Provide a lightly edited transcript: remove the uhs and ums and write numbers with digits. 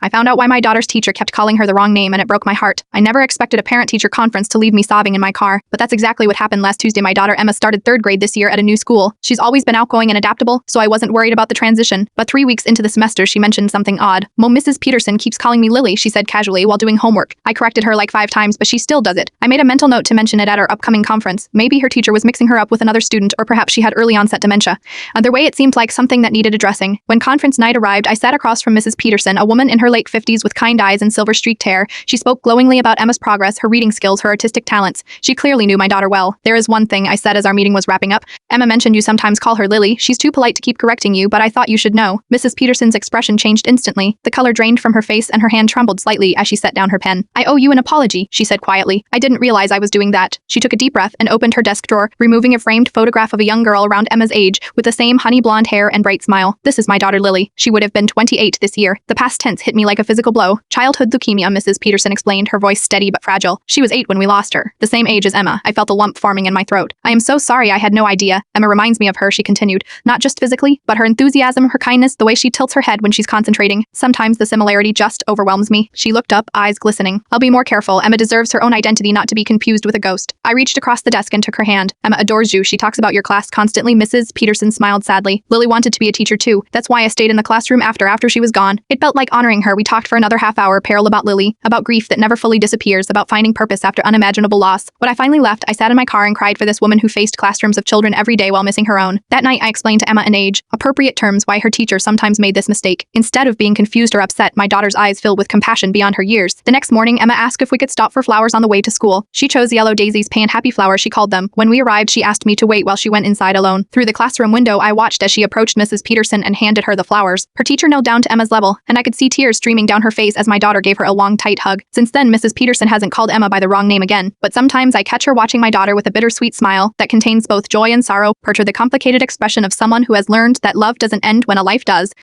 I found out why my daughter's teacher kept calling her the wrong name, and it broke my heart. I never expected a parent-teacher conference to leave me sobbing in my car, but that's exactly what happened last Tuesday. My daughter Emma started 3rd grade this year at a new school. She's always been outgoing and adaptable, so I wasn't worried about the transition. But 3 weeks into the semester, she mentioned something odd. Mrs. Peterson keeps calling me Lily, she said casually while doing homework. I corrected her like 5 times, but she still does it. I made a mental note to mention it at our upcoming conference. Maybe her teacher was mixing her up with another student, or perhaps she had early onset dementia. Either way, it seemed like something that needed addressing. When conference night arrived, I sat across from Mrs. Peterson, a woman in her late 50s with kind eyes and silver-streaked hair. She spoke glowingly about Emma's progress, her reading skills, her artistic talents. She clearly knew my daughter well. There is one thing, I said as our meeting was wrapping up. Emma mentioned you sometimes call her Lily. She's too polite to keep correcting you, but I thought you should know. Mrs. Peterson's expression changed instantly. The color drained from her face and her hand trembled slightly as she set down her pen. I owe you an apology, she said quietly. I didn't realize I was doing that. She took a deep breath and opened her desk drawer, removing a framed photograph of a young girl around Emma's age, with the same honey blonde hair and bright smile. This is my daughter Lily. She would have been 28 this year. The past tense hit me like a physical blow. Childhood leukemia, Mrs. Peterson explained, her voice steady but fragile. She was 8 when we lost her. The same age as Emma. I felt a lump forming in my throat. I am so sorry, I had no idea. Emma reminds me of her, she continued. Not just physically, but her enthusiasm, her kindness, the way she tilts her head when she's concentrating. Sometimes the similarity just overwhelms me. She looked up, eyes glistening. I'll be more careful. Emma deserves her own identity, not to be confused with a ghost. I reached across the desk and took her hand. Emma adores you. She talks about your class constantly. Mrs. Peterson smiled sadly. Lily wanted to be a teacher too. That's why I stayed in the classroom after she was gone. It felt like honoring her. We talked for another half hour, Peril, about Lily, about grief that never fully disappears, about finding purpose after unimaginable loss. When I finally left, I sat in my car and cried for this woman who faced classrooms of children every day while missing her own. That night, I explained to Emma in appropriate terms why her teacher sometimes made this mistake. Instead of being confused or upset, my daughter's eyes filled with compassion beyond her years. The next morning, Emma asked if we could stop for flowers on the way to school. She chose yellow daisies, pan happy flowers, she called them. When we arrived, she asked me to wait while she went inside alone. Through the classroom window, I watched as she approached Mrs. Peterson and handed her the flowers. Her teacher knelt down to Emma's level, and I could see tears streaming down her face as my daughter gave her a long, tight hug. Since then, Mrs. Peterson hasn't called Emma by the wrong name again, but sometimes I catch her watching my daughter with a bittersweet smile that contains both joy and sorrow, perched the complicated expression of someone who has learned that love doesn't end when a life does.